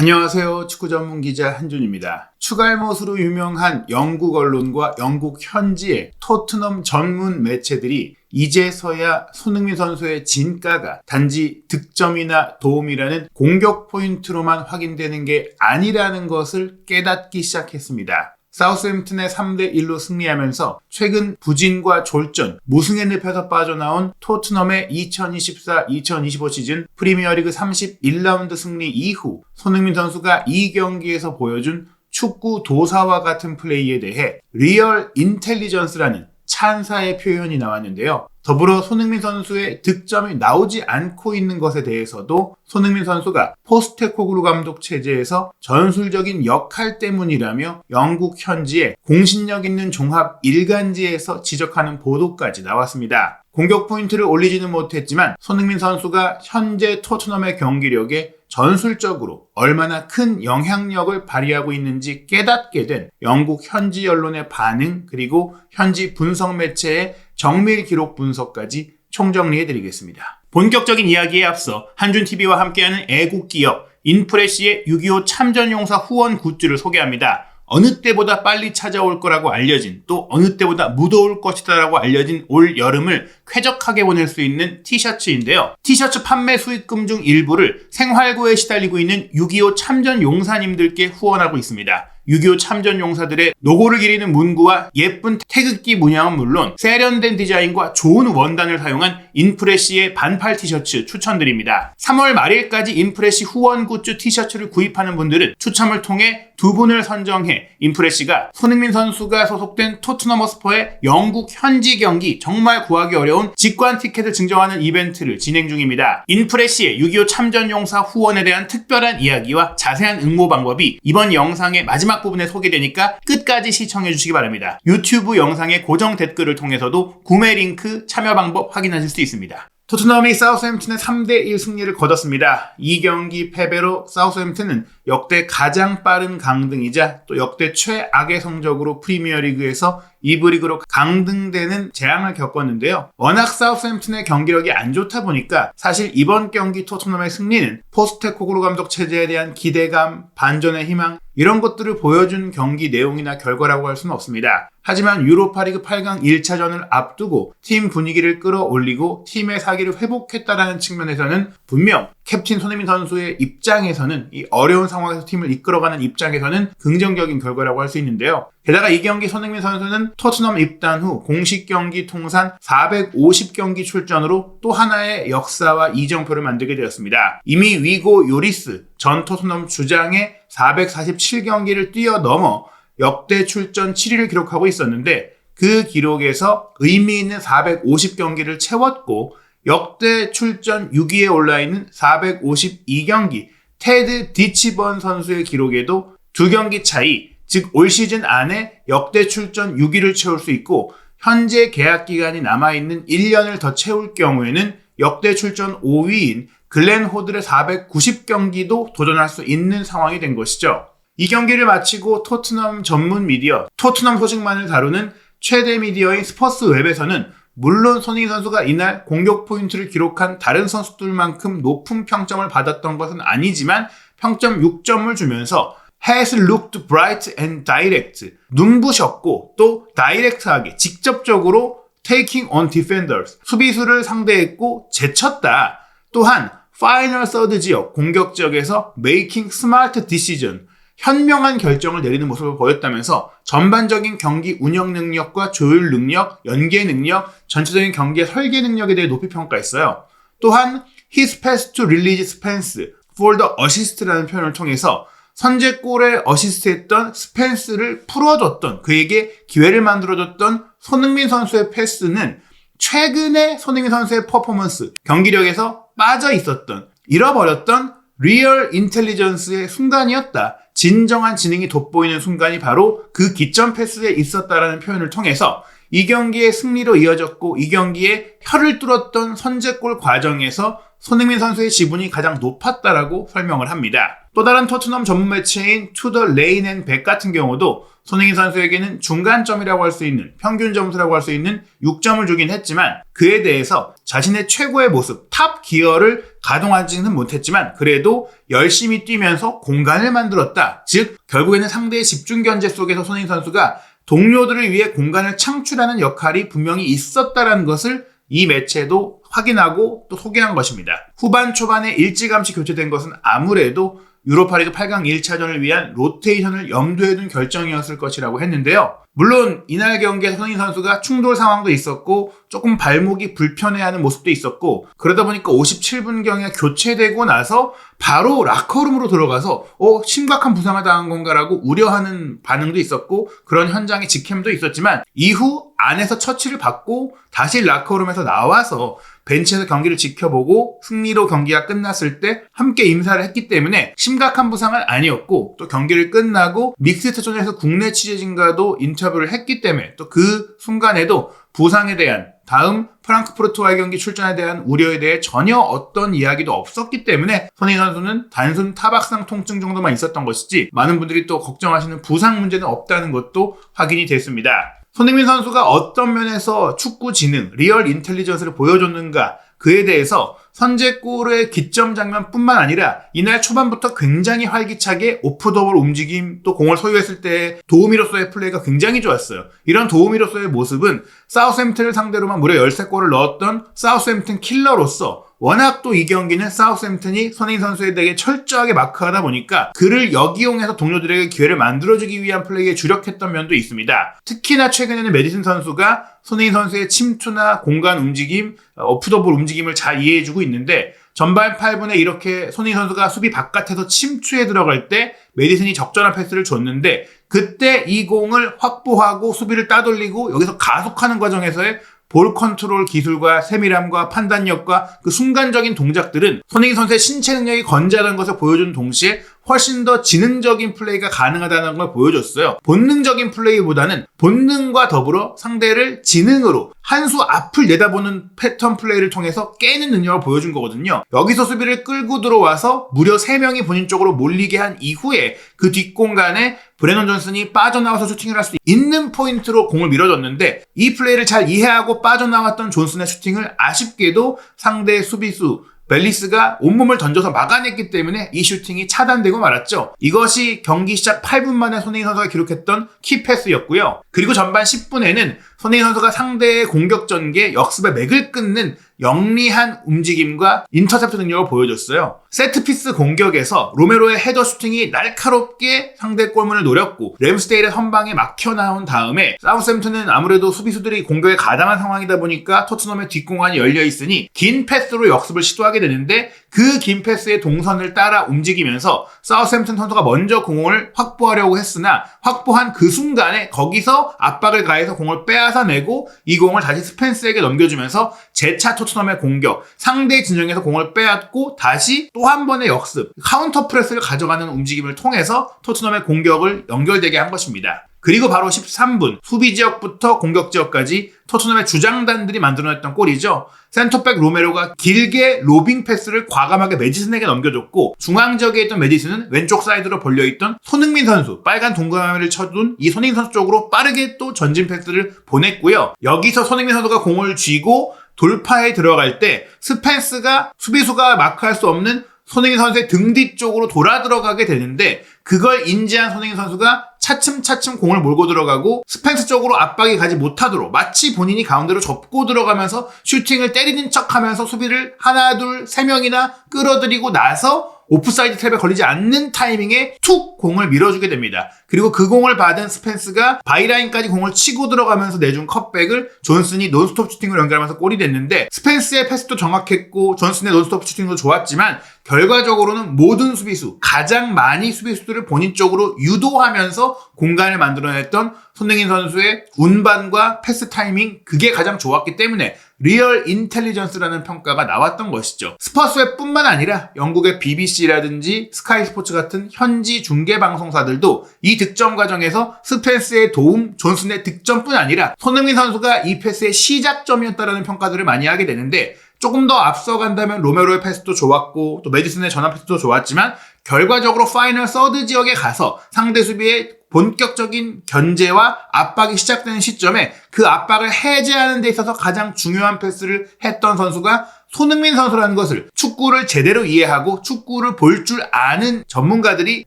안녕하세요. 축구 전문 기자 한준입니다. 추갈못으로 유명한 영국 언론과 영국 현지의 토트넘 전문 매체들이 이제서야 손흥민 선수의 진가가 단지 득점이나 도움이라는 공격 포인트로만 확인되는 게 아니라는 것을 깨닫기 시작했습니다. 사우스햄튼의 3대1로 승리하면서 최근 부진과 졸전, 무승의 늪에서 빠져나온 토트넘의 2024-2025 시즌 프리미어리그 31라운드 승리 이후 손흥민 선수가 이 경기에서 보여준 축구 도사와 같은 플레이에 대해 리얼 인텔리전스라는 찬사의 표현이 나왔는데요. 더불어 손흥민 선수의 득점이 나오지 않고 있는 것에 대해서도 손흥민 선수가 포스테코글루 감독 체제에서 전술적인 역할 때문이라며 영국 현지의 공신력 있는 종합 일간지에서 지적하는 보도까지 나왔습니다. 공격 포인트를 올리지는 못했지만 손흥민 선수가 현재 토트넘의 경기력에 전술적으로 얼마나 큰 영향력을 발휘하고 있는지 깨닫게 된 영국 현지 언론의 반응, 그리고 현지 분석 매체의 정밀 기록 분석까지 총정리해드리겠습니다. 본격적인 이야기에 앞서 한준TV와 함께하는 애국 기업 인프레시의 6.25 참전용사 후원 굿즈를 소개합니다. 어느 때보다 빨리 찾아올 거라고 알려진, 또 어느 때보다 무더울 것이다 라고 알려진 올 여름을 쾌적하게 보낼 수 있는 티셔츠인데요. 티셔츠 판매 수익금 중 일부를 생활고에 시달리고 있는 6.25 참전용사님들께 후원하고 있습니다. 6.25 참전용사들의 노고를 기리는 문구와 예쁜 태극기 문양은 물론 세련된 디자인과 좋은 원단을 사용한 인프레시의 반팔 티셔츠 추천드립니다. 3월 말일까지 인프레시 후원 굿즈 티셔츠를 구입하는 분들은 추첨을 통해 2분을 선정해 인프레시가 손흥민 선수가 소속된 토트넘 허스퍼의 영국 현지 경기, 정말 구하기 어려운 직관 티켓을 증정하는 이벤트를 진행 중입니다. 인프레시의 6.25 참전용사 후원에 대한 특별한 이야기와 자세한 응모 방법이 이번 영상의 마지막 부분에 소개되니까 끝까지 시청해 주시기 바랍니다. 유튜브 영상의 고정 댓글을 통해서도 구매 링크, 참여 방법 확인하실 수 있습니다. 토트넘이 사우스햄튼의 3대1 승리를 거뒀습니다. 이 경기 패배로 사우스햄튼은 역대 가장 빠른 강등이자 또 역대 최악의 성적으로 프리미어리그에서 2부 리그로 강등되는 재앙을 겪었는데요. 워낙 사우스햄튼의 경기력이 안 좋다 보니까 사실 이번 경기 토트넘의 승리는 포스테코글루 감독 체제에 대한 기대감, 반전의 희망, 이런 것들을 보여준 경기 내용이나 결과라고 할 수는 없습니다. 하지만 유로파리그 8강 1차전을 앞두고 팀 분위기를 끌어올리고 팀의 사기를 회복했다라는 측면에서는 분명 캡틴 손흥민 선수의 입장에서는, 이 어려운 상황에서 팀을 이끌어가는 입장에서는 긍정적인 결과라고 할 수 있는데요. 게다가 이 경기 손흥민 선수는 토트넘 입단 후 공식 경기 통산 450경기 출전으로 또 하나의 역사와 이정표를 만들게 되었습니다. 이미 위고 요리스 전 토트넘 주장의 447경기를 뛰어넘어 역대 출전 7위를 기록하고 있었는데 그 기록에서 의미 있는 450경기를 채웠고 역대 출전 6위에 올라있는 452경기 테드 디치번 선수의 기록에도 2경기 차이, 즉 올 시즌 안에 역대 출전 6위를 채울 수 있고 현재 계약 기간이 남아있는 1년을 더 채울 경우에는 역대 출전 5위인 글렌 호들의 490경기도 도전할 수 있는 상황이 된 것이죠. 이 경기를 마치고 토트넘 전문 미디어, 토트넘 소식만을 다루는 최대 미디어인 스퍼스웹에서는 물론 손흥민 선수가 이날 공격 포인트를 기록한 다른 선수들만큼 높은 평점을 받았던 것은 아니지만 평점 6점을 주면서 has looked bright and direct, 눈부셨고 또 다이렉트하게 직접적으로 taking on defenders, 수비수를 상대했고 제쳤다. 또한 파이널 서드 지역 공격 지역에서 making smart decision, 현명한 결정을 내리는 모습을 보였다면서 전반적인 경기 운영 능력과 조율 능력, 연계 능력, 전체적인 경기의 설계 능력에 대해 높이 평가했어요. 또한 his pass to release Spence for the assist라는 표현을 통해서 선제골에 어시스트했던 스펜스를 풀어줬던, 그에게 기회를 만들어줬던 손흥민 선수의 패스는 최근에 손흥민 선수의 퍼포먼스, 경기력에서 빠져 있었던, 잃어버렸던 리얼 인텔리전스의 순간이었다. 진정한 지능이 돋보이는 순간이 바로 그 기점 패스에 있었다라는 표현을 통해서 이 경기의 승리로 이어졌고 이 경기에 혀를 뚫었던 선제골 과정에서 손흥민 선수의 지분이 가장 높았다라고 설명을 합니다. 또 다른 토트넘 전문 매체인 To the Lane and Back 같은 경우도 손흥민 선수에게는 중간점이라고 할 수 있는 평균 점수라고 할 수 있는 6점을 주긴 했지만 그에 대해서 자신의 최고의 모습 탑 기어를 가동하지는 못했지만 그래도 열심히 뛰면서 공간을 만들었다. 즉 결국에는 상대의 집중 견제 속에서 손흥민 선수가 동료들을 위해 공간을 창출하는 역할이 분명히 있었다는 것을 이 매체도 확인하고 또 소개한 것입니다. 후반 초반에 일찌감치 교체된 것은 아무래도 유로파리그 8강 1차전을 위한 로테이션을 염두에 둔 결정이었을 것이라고 했는데요. 물론 이날 경기에서 손흥민 선수가 충돌 상황도 있었고 조금 발목이 불편해하는 모습도 있었고 그러다 보니까 57분경에 교체되고 나서 바로 라커룸으로 들어가서 심각한 부상을 당한 건가라고 우려하는 반응도 있었고 그런 현장의 직캠도 있었지만 이후 안에서 처치를 받고 다시 라커룸에서 나와서 벤치에서 경기를 지켜보고 승리로 경기가 끝났을 때 함께 인사를 했기 때문에 심각한 부상은 아니었고 또 경기를 끝나고 믹스트전에서 국내 취재진과도 인터뷰를 했기 때문에 또 그 순간에도 부상에 대한 다음 프랑크푸르트와의 경기 출전에 대한 우려에 대해 전혀 어떤 이야기도 없었기 때문에 손흥민 선수는 단순 타박상 통증 정도만 있었던 것이지 많은 분들이 또 걱정하시는 부상 문제는 없다는 것도 확인이 됐습니다. 손흥민 선수가 어떤 면에서 축구 지능, 리얼 인텔리전스를 보여줬는가 그에 대해서 선제골의 기점 장면뿐만 아니라 이날 초반부터 굉장히 활기차게 오프더볼 움직임 또 공을 소유했을 때 도우미로서의 플레이가 굉장히 좋았어요. 이런 도우미로서의 모습은 사우스햄튼을 상대로만 무려 13골을 넣었던 사우스햄튼 킬러로서 워낙 또 이 경기는 사우스햄튼이 손흥민 선수에 대해 철저하게 마크하다 보니까 그를 역이용해서 동료들에게 기회를 만들어주기 위한 플레이에 주력했던 면도 있습니다. 특히나 최근에는 메디슨 선수가 손흥민 선수의 침투나 공간 움직임, 오프더볼 움직임을 잘 이해해주고 있는데 전반 8분에 이렇게 손흥민 선수가 수비 바깥에서 침투에 들어갈 때 메디슨이 적절한 패스를 줬는데 그때 이 공을 확보하고 수비를 따돌리고 여기서 가속하는 과정에서의 볼 컨트롤 기술과 세밀함과 판단력과 그 순간적인 동작들은 손흥민 선수의 신체 능력이 건재하다는 것을 보여준 동시에 훨씬 더 지능적인 플레이가 가능하다는 걸 보여줬어요. 본능적인 플레이보다는 본능과 더불어 상대를 지능으로 한 수 앞을 내다보는 패턴 플레이를 통해서 깨는 능력을 보여준 거거든요. 여기서 수비를 끌고 들어와서 무려 3명이 본인 쪽으로 몰리게 한 이후에 그 뒷공간에 브레넌 존슨이 빠져나와서 슈팅을 할 수 있는 포인트로 공을 밀어줬는데 이 플레이를 잘 이해하고 빠져나왔던 존슨의 슈팅을 아쉽게도 상대 수비수 벨리스가 온몸을 던져서 막아냈기 때문에 이 슈팅이 차단되고 말았죠. 이것이 경기 시작 8분 만에 손흥민 선수가 기록했던 키패스였고요. 그리고 전반 10분에는 손흥민 선수가 상대의 공격 전개, 역습의 맥을 끊는 영리한 움직임과 인터셉트 능력을 보여줬어요. 세트피스 공격에서 로메로의 헤더 슈팅이 날카롭게 상대 골문을 노렸고 램스데일의 선방에 막혀 나온 다음에 사우스햄튼은 아무래도 수비수들이 공격에 가담한 상황이다 보니까 토트넘의 뒷공간이 열려 있으니 긴 패스로 역습을 시도하게 되는데 그 긴 패스의 동선을 따라 움직이면서 사우스햄튼 선수가 먼저 공을 확보하려고 했으나 확보한 그 순간에 거기서 압박을 가해서 공을 빼앗아내고 이 공을 다시 스펜스에게 넘겨주면서 재차 토트넘의 공격, 상대 진영에서 공을 빼앗고 다시 또 한 번의 역습, 카운터 프레스를 가져가는 움직임을 통해서 토트넘의 공격을 연결되게 한 것입니다. 그리고 바로 13분 수비 지역부터 공격 지역까지 토트넘의 주장단들이 만들어냈던 골이죠. 센터백 로메로가 길게 로빙 패스를 과감하게 메디슨에게 넘겨줬고 중앙 지역에 있던 메디슨은 왼쪽 사이드로 벌려있던 손흥민 선수 빨간 동그라미를 쳐둔 이 손흥민 선수 쪽으로 빠르게 또 전진 패스를 보냈고요. 여기서 손흥민 선수가 공을 쥐고 돌파에 들어갈 때 스펜스가 수비수가 마크할 수 없는 손흥민 선수의 등 뒤쪽으로 돌아 들어가게 되는데 그걸 인지한 손흥민 선수가 차츰차츰 공을 몰고 들어가고 스펜스 쪽으로 압박이 가지 못하도록 마치 본인이 가운데로 접고 들어가면서 슈팅을 때리는 척하면서 수비를 하나 둘 세 명이나 끌어들이고 나서 오프사이드 트랩에 걸리지 않는 타이밍에 툭 공을 밀어주게 됩니다. 그리고 그 공을 받은 스펜스가 바이라인까지 공을 치고 들어가면서 내준 컵백을 존슨이 논스톱 슈팅으로 연결하면서 골이 됐는데 스펜스의 패스도 정확했고 존슨의 논스톱 슈팅도 좋았지만 결과적으로는 모든 수비수, 가장 많이 수비수들을 본인 쪽으로 유도하면서 공간을 만들어냈던 손흥민 선수의 운반과 패스 타이밍, 그게 가장 좋았기 때문에 리얼 인텔리전스라는 평가가 나왔던 것이죠. 스퍼스의 뿐만 아니라 영국의 BBC라든지 스카이 스포츠 같은 현지 중계 방송사들도 이 득점 과정에서 스펜스의 도움, 존슨의 득점뿐 아니라 손흥민 선수가 이 패스의 시작점이었다라는 평가들을 많이 하게 되는데 조금 더 앞서간다면 로메로의 패스도 좋았고 또 메디슨의 전환 패스도 좋았지만 결과적으로 파이널 서드 지역에 가서 상대 수비의 본격적인 견제와 압박이 시작되는 시점에 그 압박을 해제하는 데 있어서 가장 중요한 패스를 했던 선수가 손흥민 선수라는 것을 축구를 제대로 이해하고 축구를 볼 줄 아는 전문가들이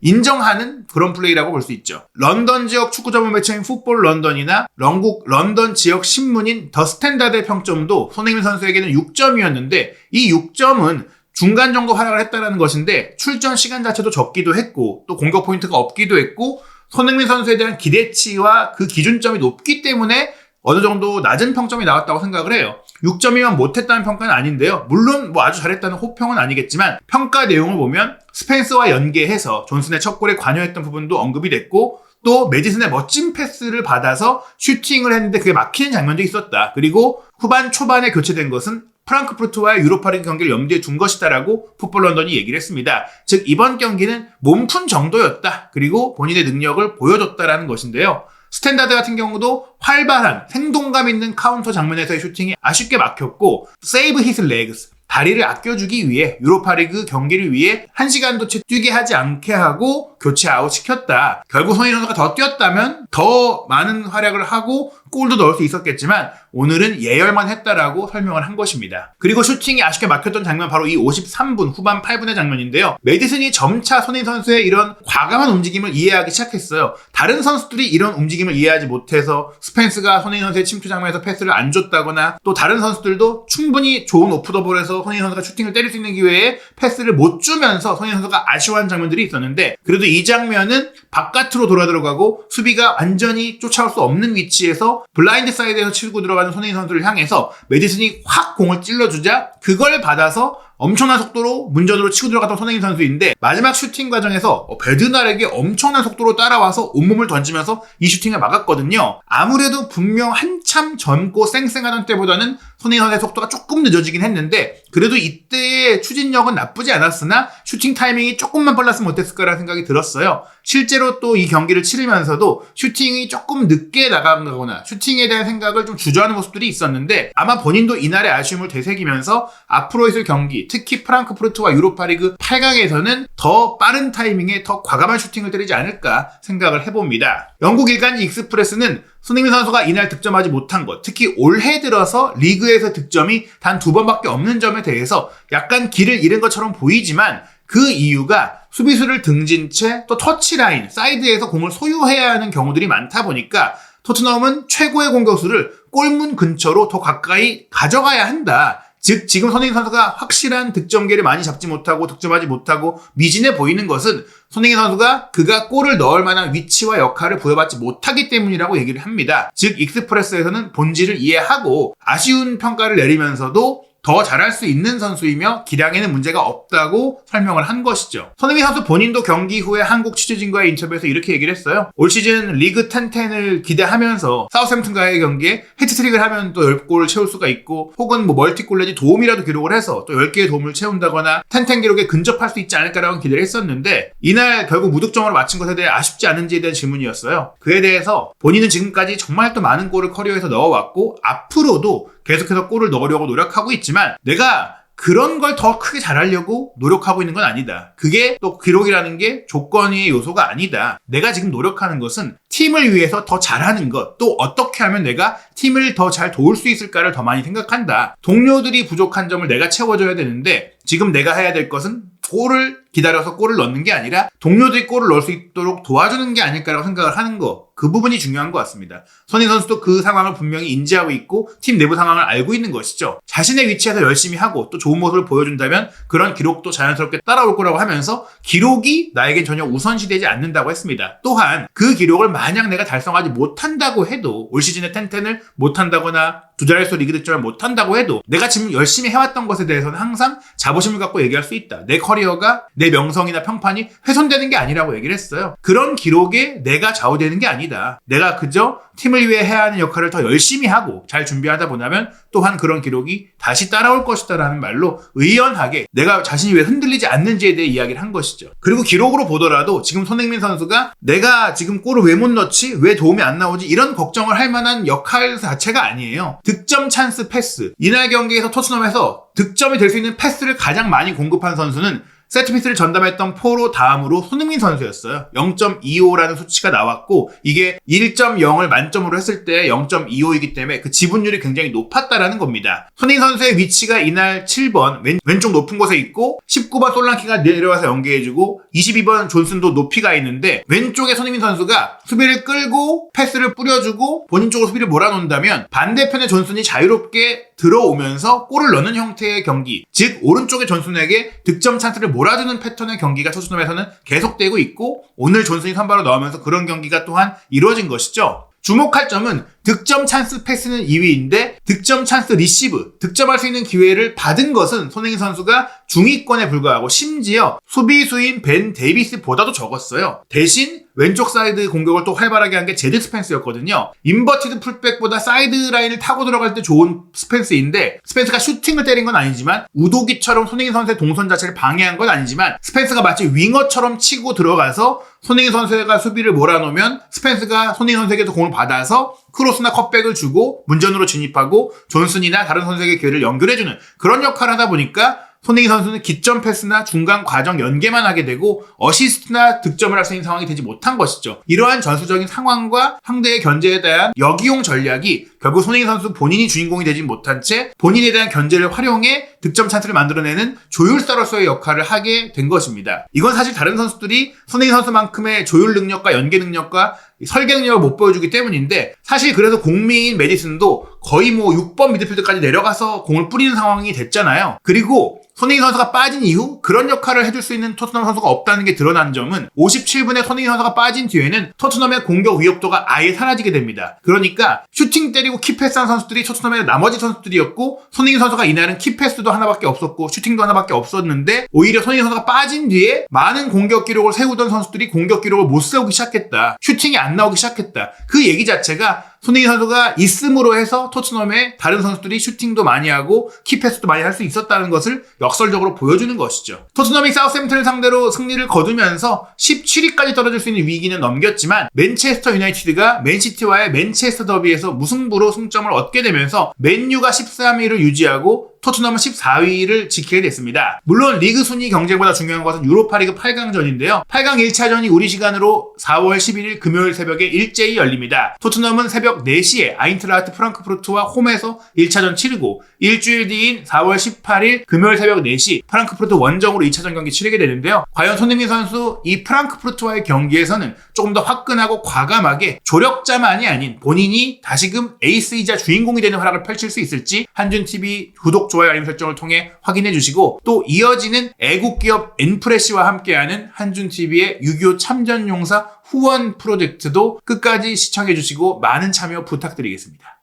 인정하는 그런 플레이라고 볼 수 있죠. 런던 지역 축구 전문 매체인 풋볼 런던이나 영국 런던 지역 신문인 더 스탠다드의 평점도 손흥민 선수에게는 6점이었는데 이 6점은 중간 정도 활약을 했다는 것인데 출전 시간 자체도 적기도 했고 또 공격 포인트가 없기도 했고 손흥민 선수에 대한 기대치와 그 기준점이 높기 때문에 어느 정도 낮은 평점이 나왔다고 생각을 해요. 6점이면 못했다는 평가는 아닌데요. 물론 뭐 아주 잘했다는 호평은 아니겠지만 평가 내용을 보면 스펜스와 연계해서 존슨의 첫 골에 관여했던 부분도 언급이 됐고 또 메디슨의 멋진 패스를 받아서 슈팅을 했는데 그게 막히는 장면도 있었다. 그리고 후반 초반에 교체된 것은 프랑크푸르트와의 유로파리그 경기를 염두에 둔 것이다라고 풋볼 런던이 얘기를 했습니다. 즉 이번 경기는 몸푼 정도였다. 그리고 본인의 능력을 보여줬다라는 것인데요. 스탠다드 같은 경우도 활발한 생동감 있는 카운터 장면에서의 슈팅이 아쉽게 막혔고 Save his legs, 다리를 아껴주기 위해 유로파리그 경기를 위해 1시간도 채 뛰게 하지 않게 하고 교체 아웃시켰다. 결국 손흥민 선수가 더 뛰었다면 더 많은 활약을 하고 골도 넣을 수 있었겠지만 오늘은 예열만 했다라고 설명을 한 것입니다. 그리고 슈팅이 아쉽게 막혔던 장면 바로 이 53분 후반 8분의 장면인데요. 메디슨이 점차 손흥민 선수의 이런 과감한 움직임을 이해하기 시작했어요. 다른 선수들이 이런 움직임을 이해하지 못해서 스펜스가 손흥민 선수의 침투 장면에서 패스를 안 줬다거나 또 다른 선수들도 충분히 좋은 오프더볼에서 손흥민 선수가 슈팅을 때릴 수 있는 기회에 패스를 못 주면서 손흥민 선수가 아쉬워하는 장면들이 있었는데 그래도 이 장면은 바깥으로 돌아 들어가고 수비가 완전히 쫓아올 수 없는 위치에서 블라인드 사이드에서 치고 들어가는 손흥민 선수를 향해서 메디슨이 확 공을 찔러주자 그걸 받아서 엄청난 속도로 문전으로 치고 들어갔던 손흥민 선수인데 마지막 슈팅 과정에서 베드날에게 엄청난 속도로 따라와서 온몸을 던지면서 이 슈팅을 막았거든요. 아무래도 분명 한참 젊고 쌩쌩하던 때보다는 손흥민 선수의 속도가 조금 늦어지긴 했는데 그래도 이때의 추진력은 나쁘지 않았으나 슈팅 타이밍이 조금만 빨랐으면 어땠을까라는 생각이 들었어요. 실제로 또 이 경기를 치르면서도 슈팅이 조금 늦게 나가거나 슈팅에 대한 생각을 좀 주저하는 모습들이 있었는데 아마 본인도 이날의 아쉬움을 되새기면서 앞으로 있을 경기 특히 프랑크푸르트와 유로파리그 8강에서는 더 빠른 타이밍에 더 과감한 슈팅을 때리지 않을까 생각을 해봅니다. 영국 일간지 익스프레스는 손흥민 선수가 이날 득점하지 못한 것, 특히 올해 들어서 리그에서 득점이 단 2번밖에 없는 점에 대해서 약간 길을 잃은 것처럼 보이지만 그 이유가 수비수를 등진 채 또 터치라인, 사이드에서 공을 소유해야 하는 경우들이 많다 보니까 토트넘은 최고의 공격수를 골문 근처로 더 가까이 가져가야 한다. 즉 지금 손흥민 선수가 확실한 득점기를 많이 잡지 못하고 득점하지 못하고 미진해 보이는 것은 손흥민 선수가 그가 골을 넣을 만한 위치와 역할을 부여받지 못하기 때문이라고 얘기를 합니다. 즉 익스프레스에서는 본질을 이해하고 아쉬운 평가를 내리면서도 더 잘할 수 있는 선수이며 기량에는 문제가 없다고 설명을 한 것이죠. 손흥민 선수 본인도 경기 후에 한국 취재진과의 인터뷰에서 이렇게 얘기를 했어요. 올 시즌 리그 10-10을 기대하면서 사우샘튼과의 경기에 해트트릭을 하면 또 10골을 채울 수가 있고 혹은 뭐 멀티골 내지 도움이라도 기록을 해서 또 10개의 도움을 채운다거나 10-10 기록에 근접할 수 있지 않을까라고 기대를 했었는데 이날 결국 무득점으로 마친 것에 대해 아쉽지 않은지에 대한 질문이었어요. 그에 대해서 본인은 지금까지 정말 또 많은 골을 커리어에서 넣어왔고 앞으로도 계속해서 골을 넣으려고 노력하고 있지만 내가 그런 걸 더 크게 잘하려고 노력하고 있는 건 아니다. 그게 또 기록이라는 게 조건의 요소가 아니다. 내가 지금 노력하는 것은 팀을 위해서 더 잘하는 것, 또 어떻게 하면 내가 팀을 더 잘 도울 수 있을까를 더 많이 생각한다. 동료들이 부족한 점을 내가 채워줘야 되는데 지금 내가 해야 될 것은 골을 기다려서 골을 넣는 게 아니라 동료들이 골을 넣을 수 있도록 도와주는 게 아닐까라고 생각을 하는 거. 그 부분이 중요한 것 같습니다. 손흥민 선수도 그 상황을 분명히 인지하고 있고 팀 내부 상황을 알고 있는 것이죠. 자신의 위치에서 열심히 하고 또 좋은 모습을 보여준다면 그런 기록도 자연스럽게 따라올 거라고 하면서 기록이 나에겐 전혀 우선시되지 않는다고 했습니다. 또한 그 기록을 만약 내가 달성하지 못한다고 해도 올 시즌에 10-10을 못한다거나 두 자릿수 리그 득점을 못한다고 해도 내가 지금 열심히 해왔던 것에 대해서는 항상 자부심을 갖고 얘기할 수 있다. 내 커리어가 내 명성이나 평판이 훼손되는 게 아니라고 얘기를 했어요. 그런 기록에 내가 좌우되는 게 아니다. 내가 그저 팀을 위해 해야 하는 역할을 더 열심히 하고 잘 준비하다 보면 또한 그런 기록이 다시 따라올 것이다 라는 말로 의연하게 내가 자신이 왜 흔들리지 않는지에 대해 이야기를 한 것이죠. 그리고 기록으로 보더라도 지금 손흥민 선수가 내가 지금 골을 왜 못 넣지? 왜 도움이 안 나오지? 이런 걱정을 할 만한 역할 자체가 아니에요. 득점 찬스 패스. 이날 경기에서 토트넘에서 득점이 될 수 있는 패스를 가장 많이 공급한 선수는 세트피스를 전담했던 포로 다음으로 손흥민 선수였어요. 0.25라는 수치가 나왔고 이게 1.0을 만점으로 했을 때 0.25이기 때문에 그 지분율이 굉장히 높았다라는 겁니다. 손흥민 선수의 위치가 이날 7번 왼쪽 높은 곳에 있고 19번 솔랑키가 내려와서 연계해주고 22번 존슨도 높이가 있는데 왼쪽에 손흥민 선수가 수비를 끌고 패스를 뿌려주고 본인 쪽으로 수비를 몰아놓는다면 반대편의 존슨이 자유롭게 들어오면서 골을 넣는 형태의 경기, 즉 오른쪽의 존슨에게 득점 찬스를 몰아주는 패턴의 경기가 토트넘에서는 계속되고 있고 오늘 존슨이 선발로 나오면서 그런 경기가 또한 이루어진 것이죠. 주목할 점은 득점 찬스 패스는 2위인데 득점 찬스 리시브, 득점할 수 있는 기회를 받은 것은 손흥민 선수가 중위권에 불과하고 심지어 수비수인 벤 데이비스보다도 적었어요. 대신 왼쪽 사이드 공격을 또 활발하게 한 게 제드 스펜스였거든요. 인버티드 풀백보다 사이드 라인을 타고 들어갈 때 좋은 스펜스인데 스펜스가 슈팅을 때린 건 아니지만 우도기처럼 손흥민 선수의 동선 자체를 방해한 건 아니지만 스펜스가 마치 윙어처럼 치고 들어가서 손흥민 선수가 수비를 몰아놓으면 스펜스가 손흥민 선수에게서 공을 받아서 크로스나 컷백을 주고 문전으로 진입하고 존슨이나 다른 선수에게 기회를 연결해주는 그런 역할을 하다 보니까 손흥민 선수는 기점 패스나 중간 과정 연계만 하게 되고 어시스트나 득점을 할 수 있는 상황이 되지 못한 것이죠. 이러한 전술적인 상황과 상대의 견제에 대한 역이용 전략이 결국 손흥민 선수 본인이 주인공이 되지 못한 채 본인에 대한 견제를 활용해 득점 찬스를 만들어내는 조율사로서의 역할을 하게 된 것입니다. 이건 사실 다른 선수들이 손흥민 선수만큼의 조율 능력과 연계 능력과 설계 능력을 못 보여주기 때문인데 사실 그래서 공미인 메디슨도 거의 6번 미드필드까지 내려가서 공을 뿌리는 상황이 됐잖아요. 그리고 손흥민 선수가 빠진 이후 그런 역할을 해줄 수 있는 토트넘 선수가 없다는 게 드러난 점은 57분에 손흥민 선수가 빠진 뒤에는 토트넘의 공격 위협도가 아예 사라지게 됩니다. 그러니까 슈팅 때리고 키패스한 선수들이 토트넘의 나머지 선수들이었고 손흥민 선수가 이날은 키패스도 하나밖에 없었고 슈팅도 하나밖에 없었는데 오히려 손흥민 선수가 빠진 뒤에 많은 공격 기록을 세우던 선수들이 공격 기록을 못 세우기 시작했다. 슈팅이 안 나오기 시작했다. 그 얘기 자체가 손흥민 선수가 있음으로 해서 토트넘의 다른 선수들이 슈팅도 많이 하고 키패스도 많이 할 수 있었다는 것을 역설적으로 보여주는 것이죠. 토트넘이 사우스햄튼을 상대로 승리를 거두면서 17위까지 떨어질 수 있는 위기는 넘겼지만 맨체스터 유나이티드가 맨시티와의 맨체스터 더비에서 무승부로 승점을 얻게 되면서 맨유가 13위를 유지하고 토트넘은 14위를 지키게 됐습니다. 물론 리그 순위 경쟁보다 중요한 것은 유로파리그 8강전인데요. 8강 1차전이 우리 시간으로 4월 11일 금요일 새벽에 일제히 열립니다. 토트넘은 새벽 4시에 아인트라흐트 프랑크푸르트와 홈에서 1차전 치르고 일주일 뒤인 4월 18일 금요일 새벽 4시 프랑크푸르트 원정으로 2차전 경기 치르게 되는데요. 과연 손흥민 선수 이 프랑크푸르트와의 경기에서는 조금 더 화끈하고 과감하게 조력자만이 아닌 본인이 다시금 에이스이자 주인공이 되는 활약을 펼칠 수 있을지 한준TV 구독, 좋아요, 알림 설정을 통해 확인해 주시고 또 이어지는 애국기업 엔프레시와 함께하는 한준TV의 6.25 참전용사 후원 프로젝트도 끝까지 시청해 주시고 많은 참여 부탁드리겠습니다.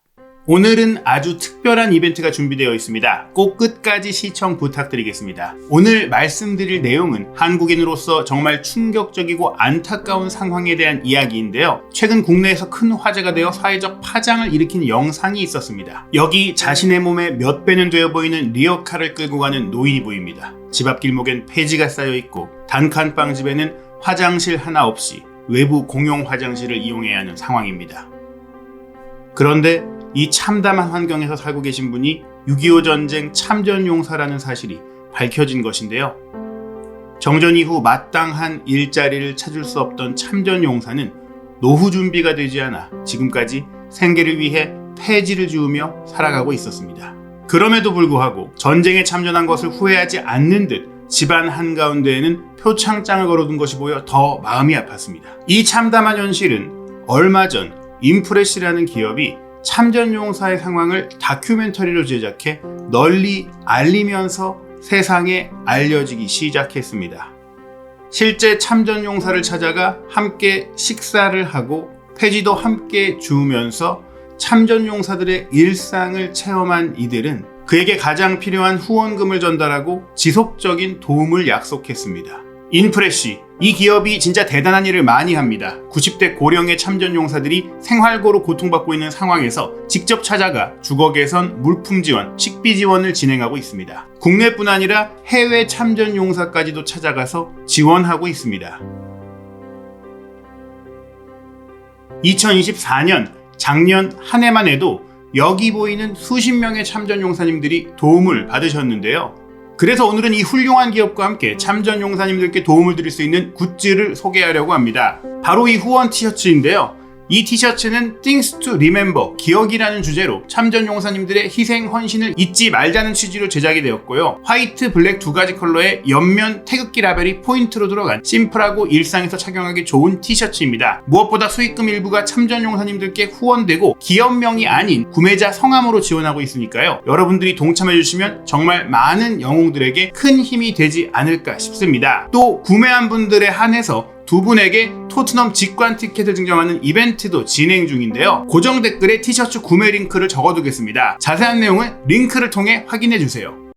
오늘은 아주 특별한 이벤트가 준비되어 있습니다. 꼭 끝까지 시청 부탁드리겠습니다. 오늘 말씀드릴 내용은 한국인으로서 정말 충격적이고 안타까운 상황에 대한 이야기인데요. 최근 국내에서 큰 화제가 되어 사회적 파장을 일으킨 영상이 있었습니다. 여기 자신의 몸에 몇 배는 되어 보이는 리어카를 끌고 가는 노인이 보입니다. 집 앞 길목엔 폐지가 쌓여있고 단칸방 집에는 화장실 하나 없이 외부 공용 화장실을 이용해야 하는 상황입니다. 그런데 이 참담한 환경에서 살고 계신 분이 6.25 전쟁 참전용사라는 사실이 밝혀진 것인데요. 정전 이후 마땅한 일자리를 찾을 수 없던 참전용사는 노후 준비가 되지 않아 지금까지 생계를 위해 폐지를 지으며 살아가고 있었습니다. 그럼에도 불구하고 전쟁에 참전한 것을 후회하지 않는 듯 집안 한가운데에는 표창장을 걸어둔 것이 보여 더 마음이 아팠습니다. 이 참담한 현실은 얼마 전 인프레시라는 기업이 참전용사의 상황을 다큐멘터리로 제작해 널리 알리면서 세상에 알려지기 시작했습니다. 실제 참전용사를 찾아가 함께 식사를 하고 폐지도 함께 주우면서 참전용사들의 일상을 체험한 이들은 그에게 가장 필요한 후원금을 전달하고 지속적인 도움을 약속했습니다. 인프레시, 이 기업이 진짜 대단한 일을 많이 합니다. 90대 고령의 참전용사들이 생활고로 고통받고 있는 상황에서 직접 찾아가 주거 개선, 물품 지원, 식비 지원을 진행하고 있습니다. 국내뿐 아니라 해외 참전용사까지도 찾아가서 지원하고 있습니다. 2024년 작년 한 해만 해도 여기 보이는 수십 명의 참전용사님들이 도움을 받으셨는데요. 그래서 오늘은 이 훌륭한 기업과 함께 참전 용사님들께 도움을 드릴 수 있는 굿즈를 소개하려고 합니다. 바로 이 후원 티셔츠인데요. 이 티셔츠는 Things to Remember, 기억이라는 주제로 참전 용사님들의 희생, 헌신을 잊지 말자는 취지로 제작이 되었고요. 화이트, 블랙 두 가지 컬러의 옆면 태극기 라벨이 포인트로 들어간 심플하고 일상에서 착용하기 좋은 티셔츠입니다. 무엇보다 수익금 일부가 참전 용사님들께 후원되고 기업명이 아닌 구매자 성함으로 지원하고 있으니까요. 여러분들이 동참해주시면 정말 많은 영웅들에게 큰 힘이 되지 않을까 싶습니다. 또 구매한 분들에 한해서 두 분에게 토트넘 직관 티켓을 증정하는 이벤트도 진행 중인데요. 고정 댓글에 티셔츠 구매 링크를 적어두겠습니다. 자세한 내용은 링크를 통해 확인해주세요.